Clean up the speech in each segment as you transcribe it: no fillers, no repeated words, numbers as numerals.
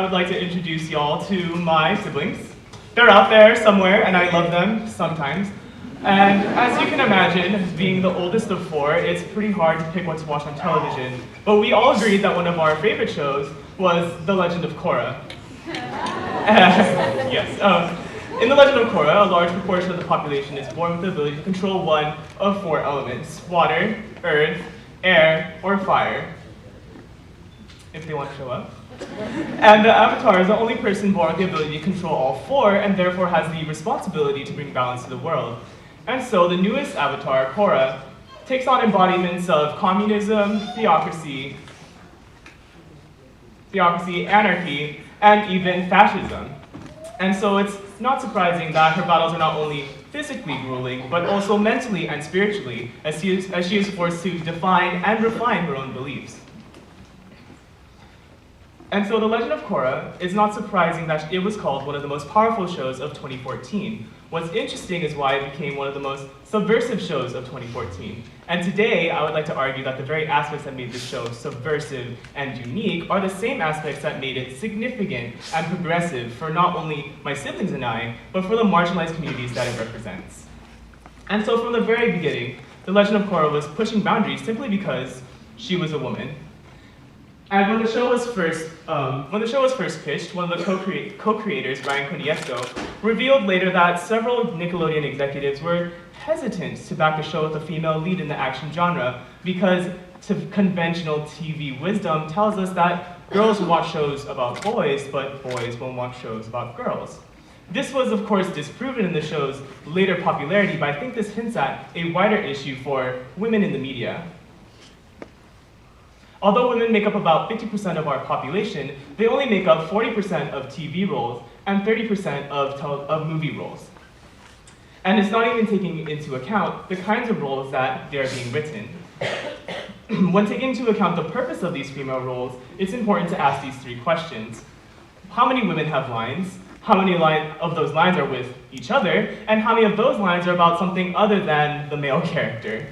would like to introduce y'all to my siblings. They're out there somewhere, and I love them sometimes. And as you can imagine, being the oldest of four, it's pretty hard to pick what to watch on television. But we all agreed that one of our favorite shows was The Legend of Korra. Yes. In The Legend of Korra, a large proportion of the population is born with the ability to control one of four elements: water, earth, air, or fire, if they want to show up. And the Avatar is the only person born with the ability to control all four, and therefore has the responsibility to bring balance to the world. And so the newest Avatar, Korra, takes on embodiments of communism, theocracy, anarchy, and even fascism. And so it's not surprising that her battles are not only physically grueling, but also mentally and spiritually, as she is forced to define and refine her own beliefs. And so The Legend of Korra is not surprising that it was called one of the most powerful shows of 2014. What's interesting is why it became one of the most subversive shows of 2014. And today, I would like to argue that the very aspects that made this show subversive and unique are the same aspects that made it significant and progressive for not only my siblings and I, but for the marginalized communities that it represents. And so from the very beginning, The Legend of Korra was pushing boundaries simply because she was a woman. And when the show was first pitched, one of the co-creators, Ryan Konietzko, revealed later that several Nickelodeon executives were hesitant to back the show with a female lead in the action genre because conventional TV wisdom tells us that girls watch shows about boys, but boys won't watch shows about girls. This was, of course, disproven in the show's later popularity, but I think this hints at a wider issue for women in the media. Although women make up about 50% of our population, they only make up 40% of TV roles and 30% of movie roles. And it's not even taking into account the kinds of roles that they're being written. When taking into account the purpose of these female roles, it's important to ask these three questions. How many women have lines? How many of those lines are with each other? And how many of those lines are about something other than the male character?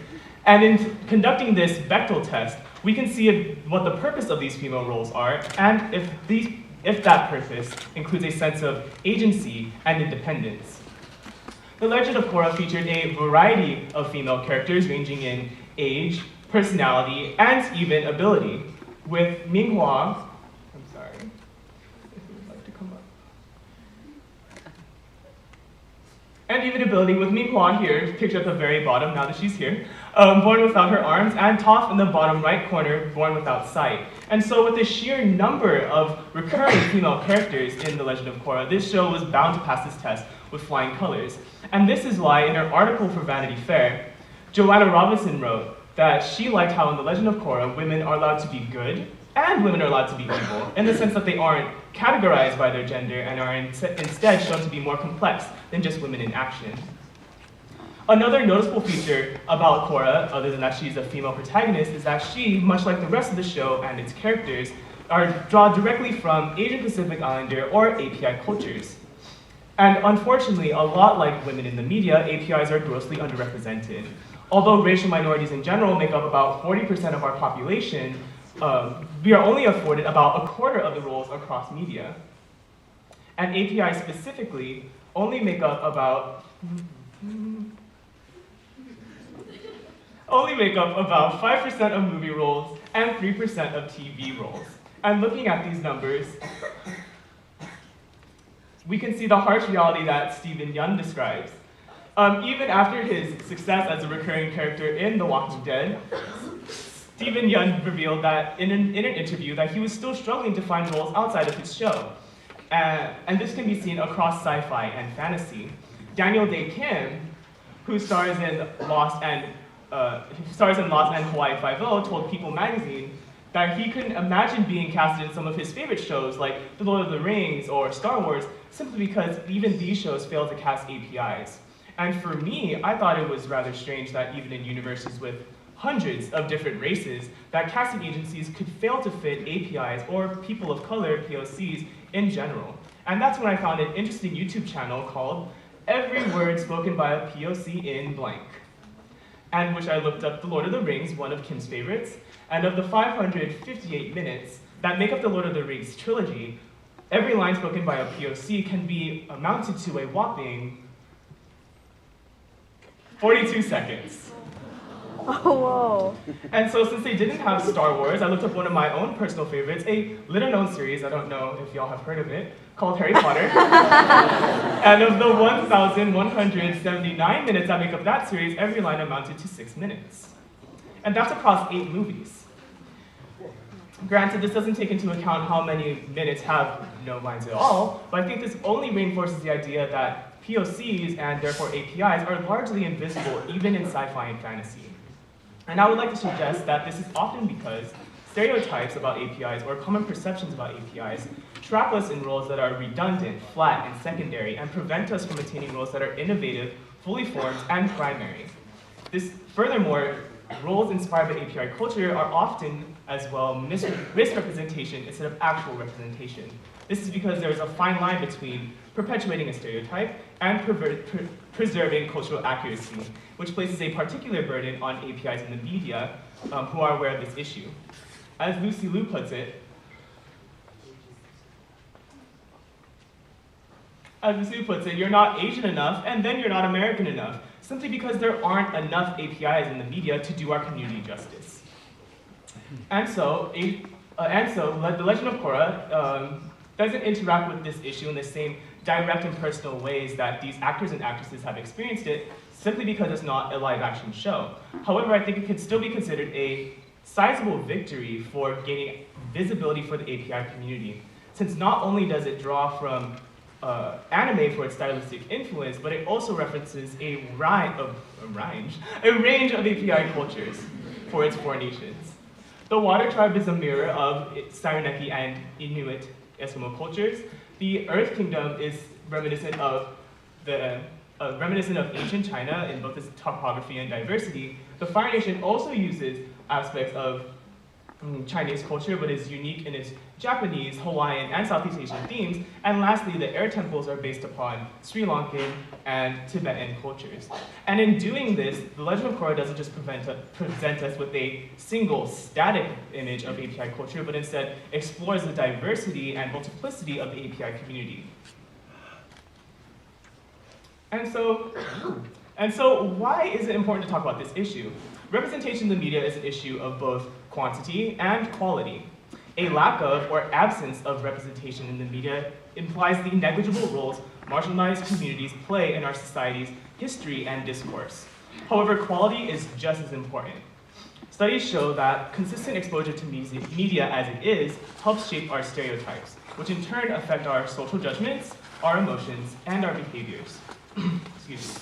And in conducting this Bechdel Test, we can see what the purpose of these female roles are, and if that purpose includes a sense of agency and independence. The Legend of Korra featured a variety of female characters ranging in age, personality, and even ability, with Minghua, I'm sorry, if you would like to come up. And even ability with Minghua here, pictured at the very bottom now that she's here, born without her arms, and Toph in the bottom right corner, born without sight. And so with the sheer number of recurring female characters in The Legend of Korra, this show was bound to pass this test with flying colors. And this is why in her article for Vanity Fair, Joanna Robinson wrote that she liked how in The Legend of Korra, women are allowed to be good and women are allowed to be evil, in the sense that they aren't categorized by their gender and are instead shown to be more complex than just women in action. Another noticeable feature about Korra, other than that she's a female protagonist, is that she, much like the rest of the show and its characters, are drawn directly from Asian Pacific Islander or API cultures. And unfortunately, a lot like women in the media, APIs are grossly underrepresented. Although racial minorities in general make up about 40% of our population, we are only afforded about a quarter of the roles across media. And APIs specifically only make up about 5% of movie roles and 3% of TV roles. And looking at these numbers, we can see the harsh reality that Steven Yeun describes. Even after his success as a recurring character in The Walking Dead, Steven Yeun revealed that in an interview that he was still struggling to find roles outside of his show. And this can be seen across sci-fi and fantasy. Dae Kim, who stars in Lost and Hawaii Five-0, told People magazine that he couldn't imagine being casted in some of his favorite shows like The Lord of the Rings or Star Wars, simply because even these shows fail to cast APIs. And for me, I thought it was rather strange that even in universes with hundreds of different races, that casting agencies could fail to fit APIs or people of color, POCs, in general. And that's when I found an interesting YouTube channel called Every Word Spoken by a POC in Blank, and which I looked up The Lord of the Rings, one of Kim's favorites, and of the 558 minutes that make up the Lord of the Rings trilogy, every line spoken by a POC can be amounted to a whopping 42 seconds. Oh, whoa. And so since they didn't have Star Wars, I looked up one of my own personal favorites, a little-known series, I don't know if y'all have heard of it, called Harry Potter. And of the 1,179 minutes that make up that series, every line amounted to 6 minutes. And that's across 8 movies. Granted, this doesn't take into account how many minutes have no lines at all, but I think this only reinforces the idea that POCs, and therefore APIs, are largely invisible even in sci-fi and fantasy. And I would like to suggest that this is often because stereotypes about APIs or common perceptions about APIs trap us in roles that are redundant, flat, and secondary, and prevent us from attaining roles that are innovative, fully formed, and primary. Furthermore, roles inspired by API culture are often, as well, misrepresentation instead of actual representation. This is because there is a fine line between perpetuating a stereotype and preserving cultural accuracy, which places a particular burden on APIs in the media who are aware of this issue. As Lucy Liu puts it, you're not Asian enough, and then you're not American enough, simply because there aren't enough APIs in the media to do our community justice. And so the Legend of Korra doesn't interact with this issue in the same direct and personal ways that these actors and actresses have experienced it, simply because it's not a live-action show. However, I think it can still be considered a sizable victory for gaining visibility for the API community, since not only does it draw from anime for its stylistic influence, but it also references a range of API cultures for its 4 nations. The Water Tribe is a mirror of Cyrenaica and Inuit Eskimo cultures. The Earth Kingdom is reminiscent of ancient China in both its topography and diversity. The Fire Nation also uses aspects of Chinese culture, but is unique in its Japanese, Hawaiian, and Southeast Asian themes. And lastly, the air temples are based upon Sri Lankan and Tibetan cultures. And in doing this, the Legend of Korra doesn't just present us with a single static image of API culture, but instead explores the diversity and multiplicity of the API community. And so why is it important to talk about this issue? Representation in the media is an issue of both quantity and quality. A lack of or absence of representation in the media implies the negligible roles marginalized communities play in our society's history and discourse. However, quality is just as important. Studies show that consistent exposure to media as it is helps shape our stereotypes, which in turn affect our social judgments, our emotions, and our behaviors. Excuse me.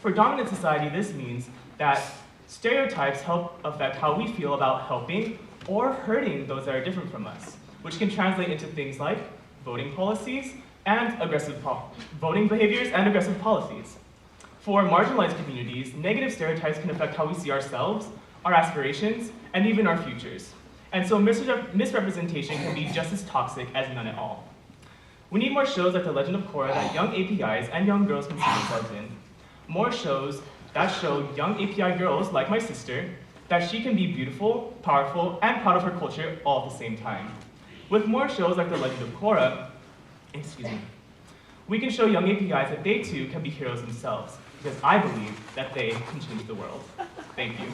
For dominant society, this means that stereotypes help affect how we feel about helping or hurting those that are different from us, which can translate into things like voting policies and voting behaviors and aggressive policies. For marginalized communities, negative stereotypes can affect how we see ourselves, our aspirations, and even our futures. And so misrepresentation can be just as toxic as none at all. We need more shows like The Legend of Korra that young APIs and young girls can see themselves in. More shows that show young API girls, like my sister, that she can be beautiful, powerful, and proud of her culture all at the same time. With more shows like The Legend of Korra, we can show young APIs that they too can be heroes themselves, because I believe that they can change the world. Thank you.